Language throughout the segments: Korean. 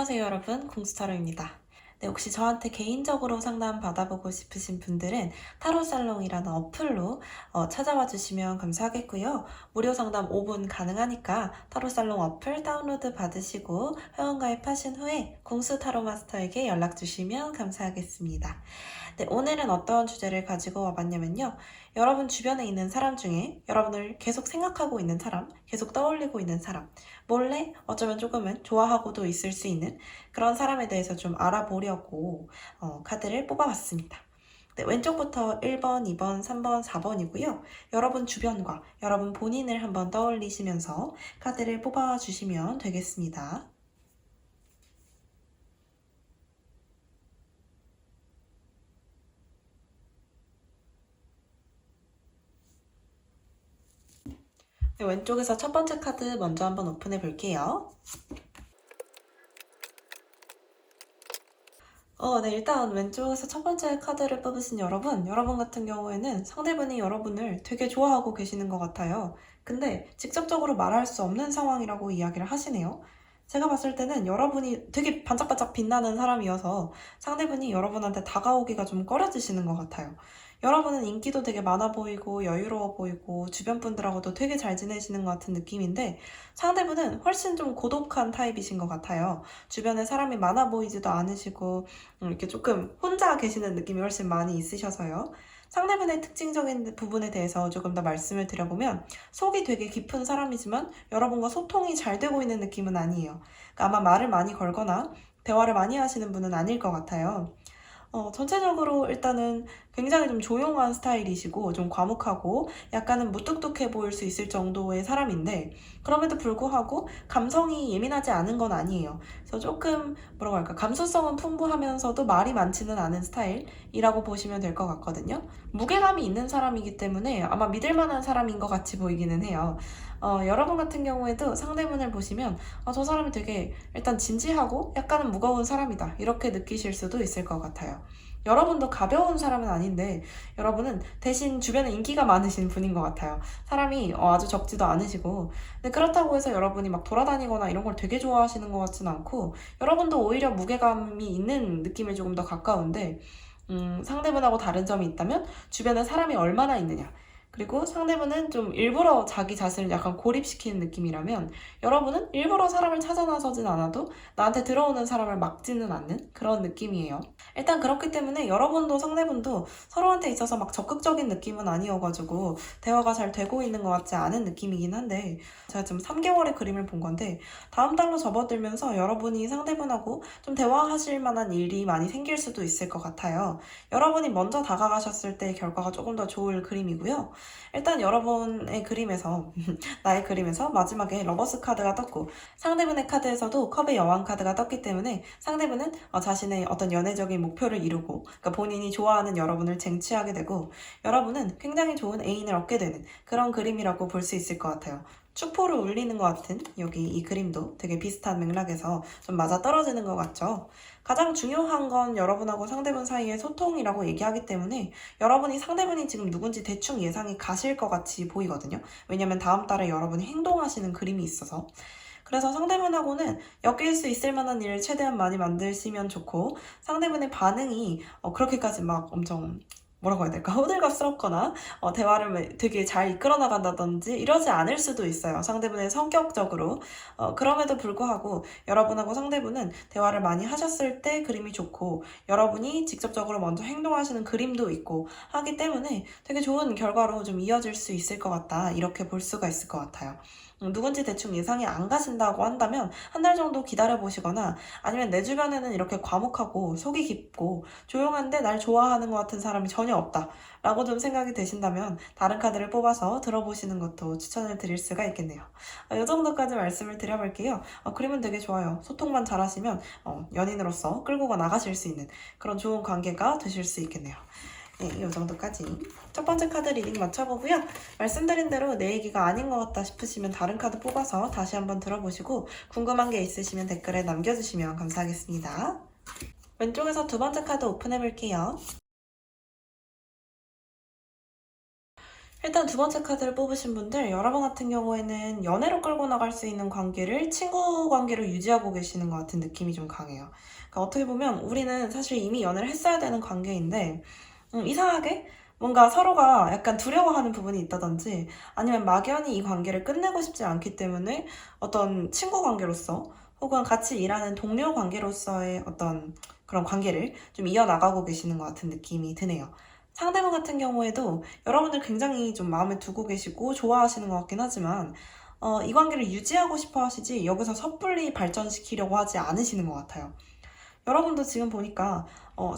안녕하세요 여러분, 궁수타로입니다. 네, 혹시 저한테 개인적으로 상담 받아보고 싶으신 분들은 타로살롱이라는 어플로 찾아와 주시면 감사하겠고요. 무료 상담 5분 가능하니까 타로살롱 어플 다운로드 받으시고 회원가입하신 후에 궁수타로 마스터에게 연락 주시면 감사하겠습니다. 네, 오늘은 어떤 주제를 가지고 와봤냐면요. 여러분 주변에 있는 사람 중에 여러분을 계속 생각하고 있는 사람, 계속 떠올리고 있는 사람, 몰래 어쩌면 조금은 좋아하고도 있을 수 있는 그런 사람에 대해서 좀 알아보려고 카드를 뽑아봤습니다. 네, 왼쪽부터 1번, 2번, 3번, 4번이고요. 여러분 주변과 여러분 본인을 한번 떠올리시면서 카드를 뽑아주시면 되겠습니다. 네, 왼쪽에서 첫 번째 카드 먼저 한번 오픈해 볼게요. 네, 일단 왼쪽에서 첫 번째 카드를 뽑으신 여러분 같은 경우에는 상대분이 여러분을 되게 좋아하고 계시는 것 같아요. 근데 직접적으로 말할 수 없는 상황이라고 이야기를 하시네요. 제가 봤을 때는 여러분이 되게 반짝반짝 빛나는 사람이어서 상대분이 여러분한테 다가오기가 좀 꺼려지시는 것 같아요. 여러분은 인기도 되게 많아 보이고 여유로워 보이고 주변 분들하고도 되게 잘 지내시는 것 같은 느낌인데 상대분은 훨씬 좀 고독한 타입이신 것 같아요. 주변에 사람이 많아 보이지도 않으시고 이렇게 조금 혼자 계시는 느낌이 훨씬 많이 있으셔서요. 상대분의 특징적인 부분에 대해서 조금 더 말씀을 드려보면 속이 되게 깊은 사람이지만 여러분과 소통이 잘 되고 있는 느낌은 아니에요. 그러니까 아마 말을 많이 걸거나 대화를 많이 하시는 분은 아닐 것 같아요. 전체적으로 일단은 굉장히 좀 조용한 스타일이시고 좀 과묵하고 약간은 무뚝뚝해 보일 수 있을 정도의 사람인데 그럼에도 불구하고 감성이 예민하지 않은 건 아니에요. 그래서 조금 뭐라고 할까 감수성은 풍부하면서도 말이 많지는 않은 스타일이라고 보시면 될 것 같거든요. 무게감이 있는 사람이기 때문에 아마 믿을 만한 사람인 것 같이 보이기는 해요. 여러분 같은 경우에도 상대분을 보시면 저 사람이 되게 일단 진지하고 약간은 무거운 사람이다 이렇게 느끼실 수도 있을 것 같아요. 여러분도 가벼운 사람은 아닌데 여러분은 대신 주변에 인기가 많으신 분인 것 같아요. 사람이 아주 적지도 않으시고 근데 그렇다고 해서 여러분이 막 돌아다니거나 이런 걸 되게 좋아하시는 것 같진 않고 여러분도 오히려 무게감이 있는 느낌에 조금 더 가까운데 상대분하고 다른 점이 있다면 주변에 사람이 얼마나 있느냐 그리고 상대분은 좀 일부러 자기 자신을 약간 고립시키는 느낌이라면 여러분은 일부러 사람을 찾아 나서진 않아도 나한테 들어오는 사람을 막지는 않는 그런 느낌이에요. 일단 그렇기 때문에 여러분도 상대분도 서로한테 있어서 막 적극적인 느낌은 아니어가지고 대화가 잘 되고 있는 것 같지 않은 느낌이긴 한데 제가 지금 3개월의 그림을 본 건데 다음 달로 접어들면서 여러분이 상대분하고 좀 대화하실 만한 일이 많이 생길 수도 있을 것 같아요. 여러분이 먼저 다가가셨을 때 결과가 조금 더 좋을 그림이고요. 일단 여러분의 그림에서 나의 그림에서 마지막에 러버스 카드가 떴고 상대분의 카드에서도 컵의 여왕 카드가 떴기 때문에 상대분은 자신의 어떤 연애적인 목표를 이루고 그러니까 본인이 좋아하는 여러분을 쟁취하게 되고 여러분은 굉장히 좋은 애인을 얻게 되는 그런 그림이라고 볼 수 있을 것 같아요. 축포를 울리는 것 같은 여기 이 그림도 되게 비슷한 맥락에서 좀 맞아떨어지는 것 같죠. 가장 중요한 건 여러분하고 상대분 사이의 소통이라고 얘기하기 때문에 여러분이 상대분이 지금 누군지 대충 예상이 가실 것 같이 보이거든요. 왜냐면 다음 달에 여러분이 행동하시는 그림이 있어서. 그래서 상대분하고는 엮일 수 있을 만한 일을 최대한 많이 만드시면 좋고 상대분의 반응이 그렇게까지 막 엄청 뭐라고 해야 될까? 호들갑스럽거나 대화를 되게 잘 이끌어 나간다든지 이러지 않을 수도 있어요. 상대분의 성격적으로. 그럼에도 불구하고 여러분하고 상대분은 대화를 많이 하셨을 때 그림이 좋고 여러분이 직접적으로 먼저 행동하시는 그림도 있고 하기 때문에 되게 좋은 결과로 좀 이어질 수 있을 것 같다. 이렇게 볼 수가 있을 것 같아요. 누군지 대충 예상이 안 가신다고 한다면 한 달 정도 기다려 보시거나 아니면 내 주변에는 이렇게 과묵하고 속이 깊고 조용한데 날 좋아하는 것 같은 사람이 전혀 없다 라고 좀 생각이 되신다면 다른 카드를 뽑아서 들어보시는 것도 추천을 드릴 수가 있겠네요. 이 정도까지 말씀을 드려볼게요. 그림은 되게 좋아요. 소통만 잘하시면 연인으로서 끌고 나가실 수 있는 그런 좋은 관계가 되실 수 있겠네요. 네, 이 정도까지 첫 번째 카드 리딩 맞춰보고요. 말씀드린 대로 내 얘기가 아닌 것 같다 싶으시면 다른 카드 뽑아서 다시 한번 들어보시고 궁금한 게 있으시면 댓글에 남겨주시면 감사하겠습니다. 왼쪽에서 두 번째 카드 오픈해볼게요. 일단 일단 두 번째 카드를 뽑으신 분들, 여러분 같은 경우에는 연애로 끌고 나갈 수 있는 관계를 친구 관계로 유지하고 계시는 것 같은 느낌이 좀 강해요. 그러니까 어떻게 보면 우리는 사실 이미 연애를 했어야 되는 관계인데, 이상하게 뭔가 서로가 약간 두려워하는 부분이 있다든지 아니면 막연히 이 관계를 끝내고 싶지 않기 때문에 어떤 친구 관계로서 혹은 같이 일하는 동료 관계로서의 어떤 그런 관계를 좀 이어나가고 계시는 것 같은 느낌이 드네요. 상대방 같은 경우에도 여러분들 굉장히 좀 마음에 두고 계시고 좋아하시는 것 같긴 하지만 이 관계를 유지하고 싶어 하시지 여기서 섣불리 발전시키려고 하지 않으시는 것 같아요. 여러분도 지금 보니까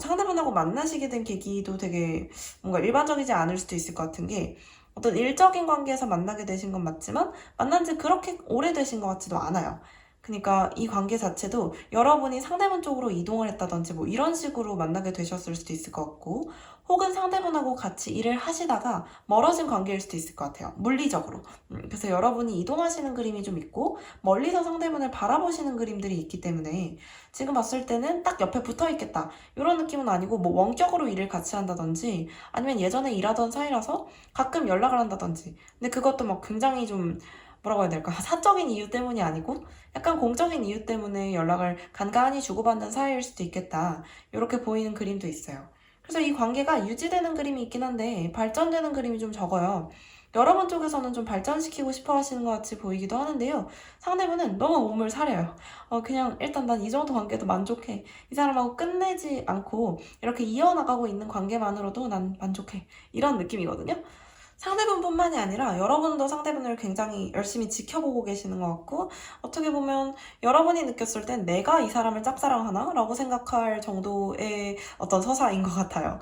상대방하고 만나시게 된 계기도 되게 뭔가 일반적이지 않을 수도 있을 것 같은 게 어떤 일적인 관계에서 만나게 되신 건 맞지만 만난 지 그렇게 오래되신 것 같지도 않아요. 그러니까 이 관계 자체도 여러분이 상대방 쪽으로 이동을 했다든지 뭐 이런 식으로 만나게 되셨을 수도 있을 것 같고 혹은 상대방하고 같이 일을 하시다가 멀어진 관계일 수도 있을 것 같아요. 물리적으로. 그래서 여러분이 이동하시는 그림이 좀 있고 멀리서 상대방을 바라보시는 그림들이 있기 때문에 지금 봤을 때는 딱 옆에 붙어 있겠다. 이런 느낌은 아니고 뭐 원격으로 일을 같이 한다든지 아니면 예전에 일하던 사이라서 가끔 연락을 한다든지. 근데 그것도 막 굉장히 좀 뭐라고 해야 될까? 사적인 이유 때문이 아니고 약간 공적인 이유 때문에 연락을 간간히 주고받는 사이일 수도 있겠다. 이렇게 보이는 그림도 있어요. 그래서 이 관계가 유지되는 그림이 있긴 한데 발전되는 그림이 좀 적어요. 여러분 쪽에서는 좀 발전시키고 싶어 하시는 것 같이 보이기도 하는데요. 상대분은 너무 몸을 사려요. 그냥 일단 난 이 정도 관계도 만족해. 이 사람하고 끝내지 않고 이렇게 이어나가고 있는 관계만으로도 난 만족해. 이런 느낌이거든요. 상대분뿐만이 아니라 여러분도 상대분을 굉장히 열심히 지켜보고 계시는 것 같고 어떻게 보면 여러분이 느꼈을 땐 내가 이 사람을 짝사랑하나? 라고 생각할 정도의 어떤 서사인 것 같아요.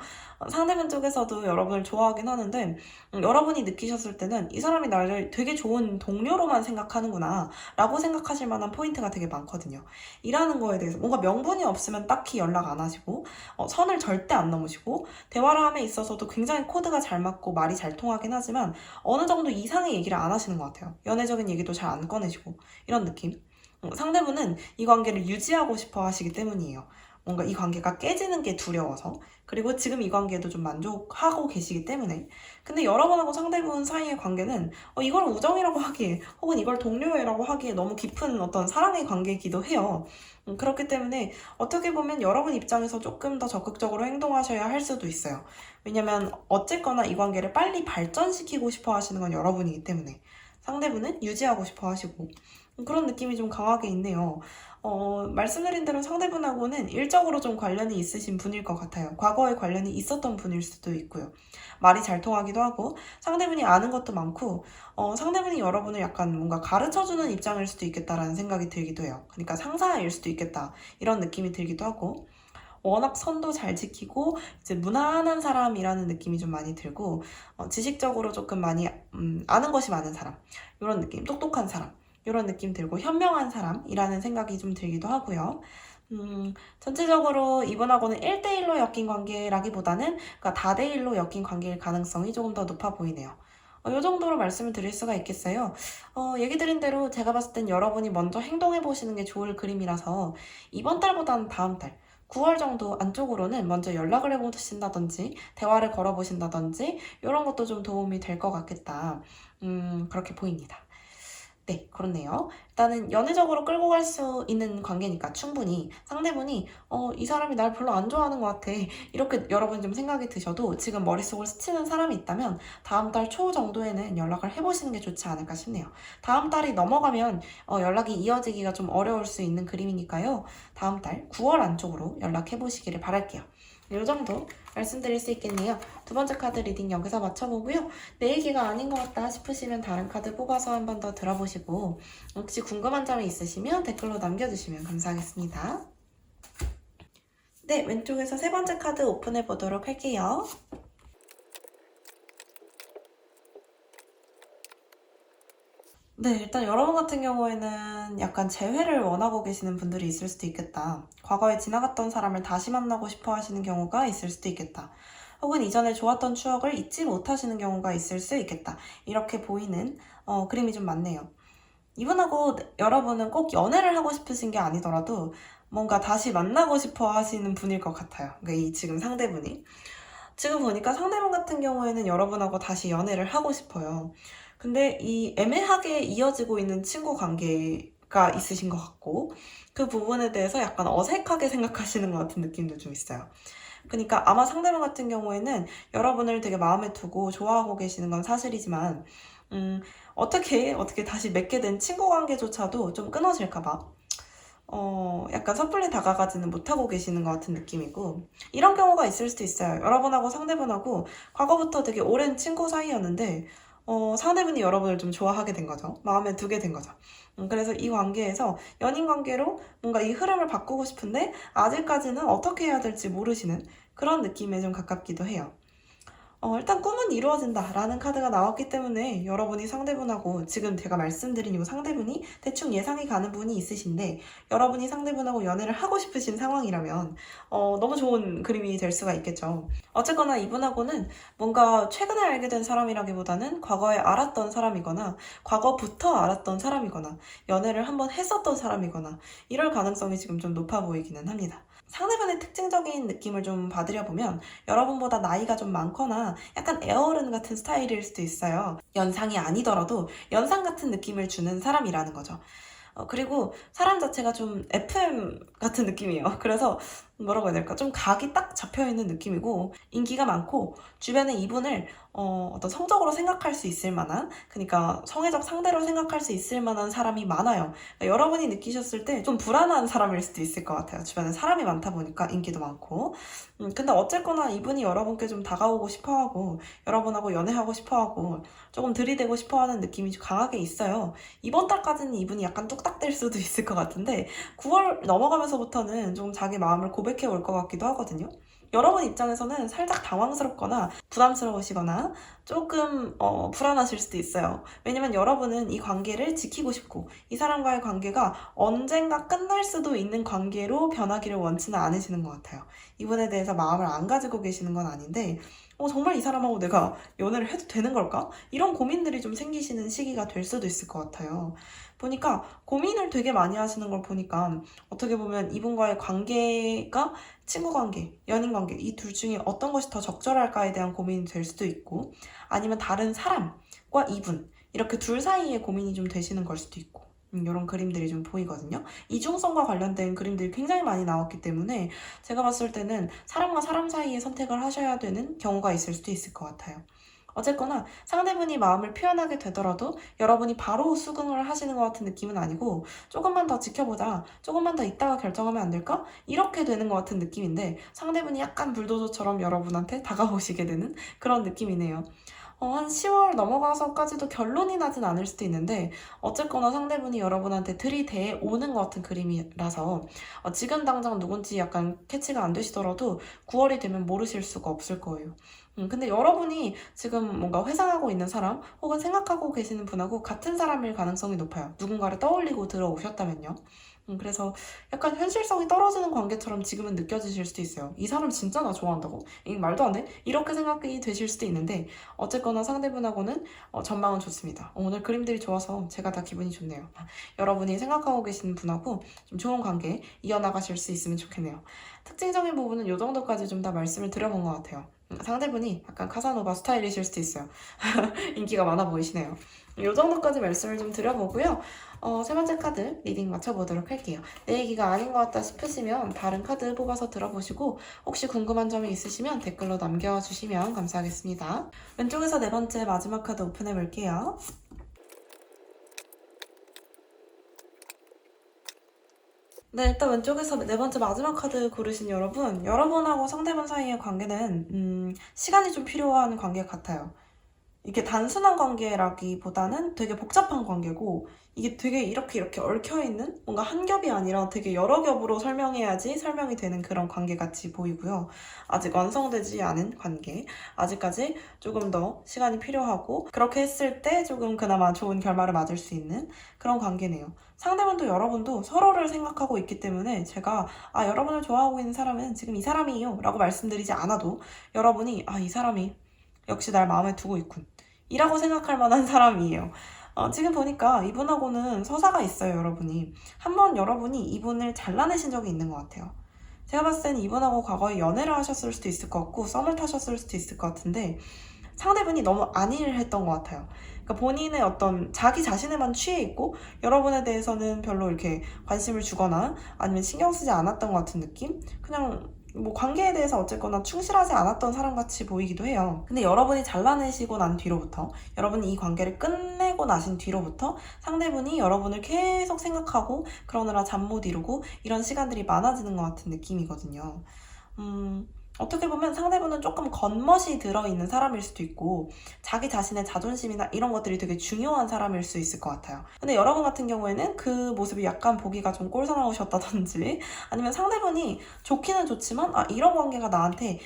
상대분 쪽에서도 여러분을 좋아하긴 하는데 여러분이 느끼셨을 때는 이 사람이 나를 되게 좋은 동료로만 생각하는구나 라고 생각하실 만한 포인트가 되게 많거든요. 일하는 거에 대해서 뭔가 명분이 없으면 딱히 연락 안 하시고 선을 절대 안 넘으시고 대화를 함에 있어서도 굉장히 코드가 잘 맞고 말이 잘 통하긴 하지만 어느 정도 이상의 얘기를 안 하시는 것 같아요. 연애적인 얘기도 잘 안 꺼내시고 이런 느낌. 상대분은 이 관계를 유지하고 싶어 하시기 때문이에요. 뭔가 이 관계가 깨지는 게 두려워서 그리고 지금 이 관계에도 좀 만족하고 계시기 때문에 근데 여러분하고 상대분 사이의 관계는 이걸 우정이라고 하기에 혹은 이걸 동료애라고 하기에 너무 깊은 어떤 사랑의 관계이기도 해요. 그렇기 때문에 어떻게 보면 여러분 입장에서 조금 더 적극적으로 행동하셔야 할 수도 있어요. 왜냐면 어쨌거나 이 관계를 빨리 발전시키고 싶어 하시는 건 여러분이기 때문에 상대분은 유지하고 싶어 하시고 그런 느낌이 좀 강하게 있네요. 말씀드린 대로 상대분하고는 일적으로 좀 관련이 있으신 분일 것 같아요. 과거에 관련이 있었던 분일 수도 있고요. 말이 잘 통하기도 하고 상대분이 아는 것도 많고 상대분이 여러분을 약간 뭔가 가르쳐주는 입장일 수도 있겠다라는 생각이 들기도 해요. 그러니까 상사일 수도 있겠다 이런 느낌이 들기도 하고 워낙 선도 잘 지키고 이제 무난한 사람이라는 느낌이 좀 많이 들고 지식적으로 조금 많이 아는 것이 많은 사람 이런 느낌, 똑똑한 사람 이런 느낌 들고 현명한 사람이라는 생각이 좀 들기도 하고요. 전체적으로 이분하고는 1대1로 엮인 관계라기보다는 그러니까 다대일로 엮인 관계일 가능성이 조금 더 높아 보이네요. 이 정도로 말씀을 드릴 수가 있겠어요. 얘기 드린 대로 제가 봤을 땐 여러분이 먼저 행동해 보시는 게 좋을 그림이라서 이번 달보다는 다음 달 9월 정도 안쪽으로는 먼저 연락을 해보신다든지 대화를 걸어보신다든지 이런 것도 좀 도움이 될 것 같겠다. 그렇게 보입니다. 네, 그렇네요. 일단은 연애적으로 끌고 갈 수 있는 관계니까 충분히 상대분이 이 사람이 날 별로 안 좋아하는 것 같아. 이렇게 여러분이 좀 생각이 드셔도 지금 머릿속을 스치는 사람이 있다면 다음 달 초 정도에는 연락을 해보시는 게 좋지 않을까 싶네요. 다음 달이 넘어가면 연락이 이어지기가 좀 어려울 수 있는 그림이니까요. 다음 달 9월 안쪽으로 연락해보시기를 바랄게요. 이 정도 말씀드릴 수 있겠네요. 두 번째 카드 리딩 여기서 마쳐보고요. 내 얘기가 아닌 것 같다 싶으시면 다른 카드 뽑아서 한 번 더 들어보시고 혹시 궁금한 점이 있으시면 댓글로 남겨주시면 감사하겠습니다. 네, 왼쪽에서 세 번째 카드 오픈해 보도록 할게요. 네, 일단 여러분 같은 경우에는 약간 재회를 원하고 계시는 분들이 있을 수도 있겠다. 과거에 지나갔던 사람을 다시 만나고 싶어 하시는 경우가 있을 수도 있겠다. 혹은 이전에 좋았던 추억을 잊지 못하시는 경우가 있을 수 있겠다. 이렇게 보이는 그림이 좀 많네요. 이분하고 여러분은 꼭 연애를 하고 싶으신 게 아니더라도 뭔가 다시 만나고 싶어 하시는 분일 것 같아요. 그러니까 이 지금 상대분이. 지금 보니까 상대방 같은 경우에는 여러분하고 다시 연애를 하고 싶어요. 근데 이 애매하게 이어지고 있는 친구 관계가 있으신 것 같고, 그 부분에 대해서 약간 어색하게 생각하시는 것 같은 느낌도 좀 있어요. 그러니까 아마 상대방 같은 경우에는 여러분을 되게 마음에 두고 좋아하고 계시는 건 사실이지만, 어떻게 다시 맺게 된 친구 관계조차도 좀 끊어질까 봐. 약간 섣불리 다가가지는 못하고 계시는 것 같은 느낌이고, 이런 경우가 있을 수도 있어요. 여러분하고 상대분하고 과거부터 되게 오랜 친구 사이였는데, 상대분이 여러분을 좀 좋아하게 된 거죠. 마음에 두게 된 거죠. 그래서 이 관계에서 연인 관계로 뭔가 이 흐름을 바꾸고 싶은데, 아직까지는 어떻게 해야 될지 모르시는 그런 느낌에 좀 가깝기도 해요. 일단 꿈은 이루어진다라는 카드가 나왔기 때문에 여러분이 상대분하고 지금 제가 말씀드린 이 상대분이 대충 예상이 가는 분이 있으신데 여러분이 상대분하고 연애를 하고 싶으신 상황이라면 너무 좋은 그림이 될 수가 있겠죠. 어쨌거나 이분하고는 뭔가 최근에 알게 된 사람이라기보다는 과거에 알았던 사람이거나 과거부터 알았던 사람이거나 연애를 한번 했었던 사람이거나 이럴 가능성이 지금 좀 높아 보이기는 합니다. 상대방의 특징적인 느낌을 좀 봐드려보면 여러분보다 나이가 좀 많거나 약간 애어른 같은 스타일일 수도 있어요. 연상이 아니더라도 연상 같은 느낌을 주는 사람이라는 거죠. 그리고 사람 자체가 좀 FM 같은 느낌이에요. 그래서 뭐라고 해야 될까? 좀 각이 딱 잡혀있는 느낌이고 인기가 많고 주변에 이분을 어떤 성적으로 생각할 수 있을 만한 그러니까 성애적 상대로 생각할 수 있을 만한 사람이 많아요. 그러니까 여러분이 느끼셨을 때 좀 불안한 사람일 수도 있을 것 같아요. 주변에 사람이 많다 보니까 인기도 많고 근데 어쨌거나 이분이 여러분께 좀 다가오고 싶어하고 여러분하고 연애하고 싶어하고 조금 들이대고 싶어하는 느낌이 좀 강하게 있어요. 이번 달까지는 이분이 약간 뚝딱될 수도 있을 것 같은데 9월 넘어가면서부터는 좀 자기 마음을 고백해 올 것 같기도 하거든요. 여러분 입장에서는 살짝 당황스럽거나 부담스러우시거나 조금 불안하실 수도 있어요. 왜냐면 여러분은 이 관계를 지키고 싶고 이 사람과의 관계가 언젠가 끝날 수도 있는 관계로 변하기를 원치는 않으시는 것 같아요. 이분에 대해서 마음을 안 가지고 계시는 건 아닌데 정말 이 사람하고 내가 연애를 해도 되는 걸까? 이런 고민들이 좀 생기시는 시기가 될 수도 있을 것 같아요. 보니까 고민을 되게 많이 하시는 걸 보니까 어떻게 보면 이분과의 관계가 친구 관계, 연인 관계 이 둘 중에 어떤 것이 더 적절할까에 대한 고민이 될 수도 있고 아니면 다른 사람과 이분 이렇게 둘 사이에 고민이 좀 되시는 걸 수도 있고 이런 그림들이 좀 보이거든요. 이중성과 관련된 그림들이 굉장히 많이 나왔기 때문에 제가 봤을 때는 사람과 사람 사이에 선택을 하셔야 되는 경우가 있을 수도 있을 것 같아요. 어쨌거나 상대분이 마음을 표현하게 되더라도 여러분이 바로 수긍을 하시는 것 같은 느낌은 아니고 조금만 더 지켜보자, 조금만 더 있다가 결정하면 안 될까? 이렇게 되는 것 같은 느낌인데 상대분이 약간 불도저처럼 여러분한테 다가오시게 되는 그런 느낌이네요. 한 10월 넘어가서까지도 결론이 나진 않을 수도 있는데 어쨌거나 상대분이 여러분한테 들이대 오는 것 같은 그림이라서 지금 당장 누군지 약간 캐치가 안 되시더라도 9월이 되면 모르실 수가 없을 거예요. 근데 여러분이 지금 뭔가 회상하고 있는 사람 혹은 생각하고 계시는 분하고 같은 사람일 가능성이 높아요. 누군가를 떠올리고 들어오셨다면요. 그래서 약간 현실성이 떨어지는 관계처럼 지금은 느껴지실 수도 있어요. 이 사람 진짜 나 좋아한다고? 이게 말도 안 돼? 이렇게 생각이 되실 수도 있는데 어쨌거나 상대분하고는 전망은 좋습니다. 오늘 그림들이 좋아서 제가 다 기분이 좋네요. 여러분이 생각하고 계시는 분하고 좀 좋은 관계 이어나가실 수 있으면 좋겠네요. 특징적인 부분은 이 정도까지 좀 다 말씀을 드려본 것 같아요. 상대분이 약간 카사노바 스타일이실 수도 있어요. 인기가 많아 보이시네요. 이 정도까지 말씀을 좀 드려보고요. 세 번째 카드 리딩 맞춰보도록 할게요. 내 얘기가 아닌 것 같다 싶으시면 다른 카드 뽑아서 들어보시고 혹시 궁금한 점이 있으시면 댓글로 남겨주시면 감사하겠습니다. 왼쪽에서 네 번째 마지막 카드 오픈해 볼게요. 네, 일단 왼쪽에서 네 번째 마지막 카드 고르신 여러분하고 상대방 사이의 관계는 시간이 좀 필요한 관계 같아요. 이게 단순한 관계라기보다는 되게 복잡한 관계고 이게 되게 이렇게 얽혀있는 뭔가 한 겹이 아니라 되게 여러 겹으로 설명해야지 설명이 되는 그런 관계 같이 보이고요. 아직 완성되지 않은 관계. 아직까지 조금 더 시간이 필요하고 그렇게 했을 때 조금 그나마 좋은 결말을 맞을 수 있는 그런 관계네요. 상대분도 여러분도 서로를 생각하고 있기 때문에 제가 여러분을 좋아하고 있는 사람은 지금 이 사람이에요 라고 말씀드리지 않아도 여러분이 이 사람이 역시 날 마음에 두고 있군 이라고 생각할 만한 사람이에요. 지금 보니까 이분하고는 서사가 있어요, 여러분이. 한번 여러분이 이분을 잘라내신 적이 있는 것 같아요. 제가 봤을 때는 이분하고 과거에 연애를 하셨을 수도 있을 것 같고 썸을 타셨을 수도 있을 것 같은데 상대분이 너무 안일했던 것 같아요. 그러니까 본인의 어떤 자기 자신에만 취해 있고 여러분에 대해서는 별로 이렇게 관심을 주거나 아니면 신경 쓰지 않았던 것 같은 느낌? 그냥 뭐 관계에 대해서 어쨌거나 충실하지 않았던 사람 같이 보이기도 해요. 근데 여러분이 잘라내시고 난 뒤로부터, 여러분이 이 관계를 끝내고 나신 뒤로부터 상대분이 여러분을 계속 생각하고 그러느라 잠 못 이루고 이런 시간들이 많아지는 것 같은 느낌이거든요. 어떻게 보면 상대분은 조금 겉멋이 들어있는 사람일 수도 있고 자기 자신의 자존심이나 이런 것들이 되게 중요한 사람일 수 있을 것 같아요. 근데 여러분 같은 경우에는 그 모습이 약간 보기가 좀 꼴사나우셨다든지 아니면 상대분이 좋기는 좋지만 이런 관계가 나한테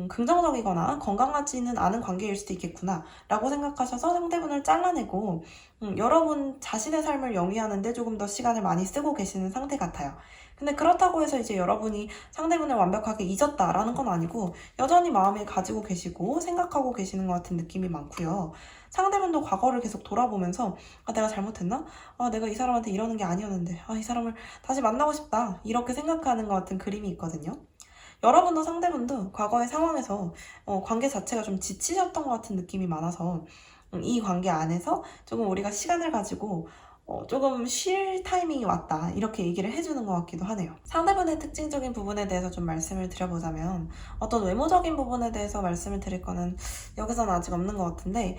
긍정적이거나 건강하지는 않은 관계일 수도 있겠구나 라고 생각하셔서 상대분을 잘라내고 여러분 자신의 삶을 영위하는데 조금 더 시간을 많이 쓰고 계시는 상태 같아요. 근데 그렇다고 해서 이제 여러분이 상대분을 완벽하게 잊었다라는 건 아니고 여전히 마음에 가지고 계시고 생각하고 계시는 것 같은 느낌이 많고요. 상대분도 과거를 계속 돌아보면서 내가 잘못했나? 내가 이 사람한테 이러는 게 아니었는데 이 사람을 다시 만나고 싶다 이렇게 생각하는 것 같은 그림이 있거든요. 여러분도 상대분도 과거의 상황에서 관계 자체가 좀 지치셨던 것 같은 느낌이 많아서 이 관계 안에서 조금 우리가 시간을 가지고 조금 쉴 타이밍이 왔다 이렇게 얘기를 해주는 것 같기도 하네요. 상대분의 특징적인 부분에 대해서 좀 말씀을 드려보자면 어떤 외모적인 부분에 대해서 말씀을 드릴 거는 여기서는 아직 없는 것 같은데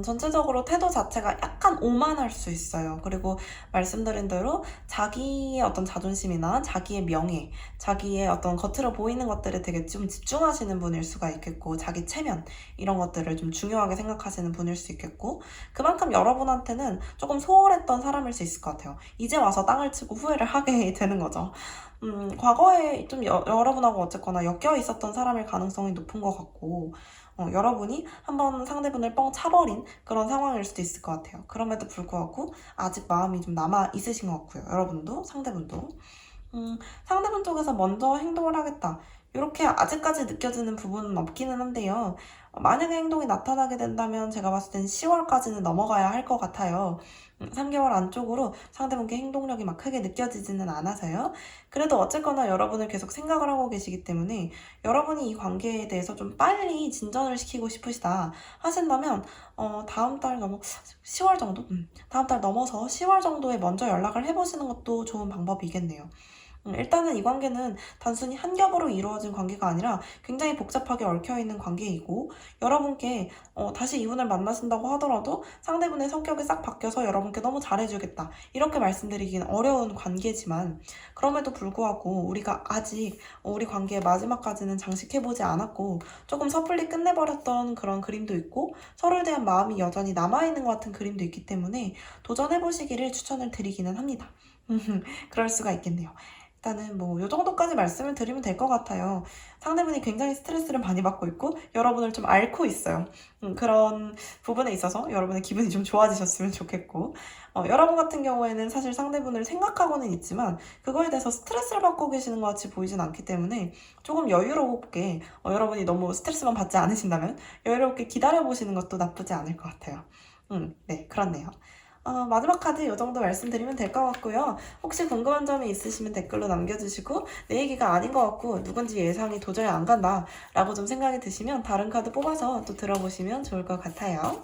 전체적으로 태도 자체가 약간 오만할 수 있어요. 그리고 말씀드린 대로 자기의 어떤 자존심이나 자기의 명예, 자기의 어떤 겉으로 보이는 것들에 되게 좀 집중하시는 분일 수가 있겠고 자기 체면 이런 것들을 좀 중요하게 생각하시는 분일 수 있겠고 그만큼 여러분한테는 조금 소홀했던 사람일 수 있을 것 같아요. 이제 와서 땅을 치고 후회를 하게 되는 거죠. 과거에 좀 여러분하고 어쨌거나 엮여 있었던 사람일 가능성이 높은 것 같고 여러분이 한번 상대분을 뻥 차버린 그런 상황일 수도 있을 것 같아요. 그럼에도 불구하고 아직 마음이 좀 남아 있으신 것 같고요. 여러분도 상대분도 상대분 쪽에서 먼저 행동을 하겠다. 이렇게 아직까지 느껴지는 부분은 없기는 한데요. 만약에 행동이 나타나게 된다면 제가 봤을 땐 10월까지는 넘어가야 할 것 같아요. 3개월 안쪽으로 상대분께 행동력이 막 크게 느껴지지는 않아서요. 그래도 어쨌거나 여러분을 계속 생각을 하고 계시기 때문에 여러분이 이 관계에 대해서 좀 빨리 진전을 시키고 싶으시다 하신다면 다음 달 넘어 10월 정도? 다음 달 넘어서 10월 정도에 먼저 연락을 해보시는 것도 좋은 방법이겠네요. 일단은 이 관계는 단순히 한 겹으로 이루어진 관계가 아니라 굉장히 복잡하게 얽혀있는 관계이고 여러분께 다시 이분을 만나신다고 하더라도 상대분의 성격이 싹 바뀌어서 여러분께 너무 잘해주겠다 이렇게 말씀드리기는 어려운 관계지만 그럼에도 불구하고 우리가 아직 우리 관계의 마지막까지는 장식해보지 않았고 조금 섣불리 끝내버렸던 그런 그림도 있고 서로에 대한 마음이 여전히 남아있는 것 같은 그림도 있기 때문에 도전해보시기를 추천을 드리기는 합니다. 그럴 수가 있겠네요. 일단은 뭐 요 정도까지 말씀을 드리면 될 것 같아요. 상대분이 굉장히 스트레스를 많이 받고 있고 여러분을 좀 앓고 있어요. 그런 부분에 있어서 여러분의 기분이 좀 좋아지셨으면 좋겠고 여러분 같은 경우에는 사실 상대분을 생각하고는 있지만 그거에 대해서 스트레스를 받고 계시는 것 같이 보이진 않기 때문에 조금 여유롭게 여러분이 너무 스트레스만 받지 않으신다면 여유롭게 기다려보시는 것도 나쁘지 않을 것 같아요. 네, 그렇네요. 마지막 카드 이 정도 말씀드리면 될 것 같고요. 혹시 궁금한 점이 있으시면 댓글로 남겨주시고 내 얘기가 아닌 것 같고 누군지 예상이 도저히 안 간다 라고 좀 생각이 드시면 다른 카드 뽑아서 또 들어보시면 좋을 것 같아요.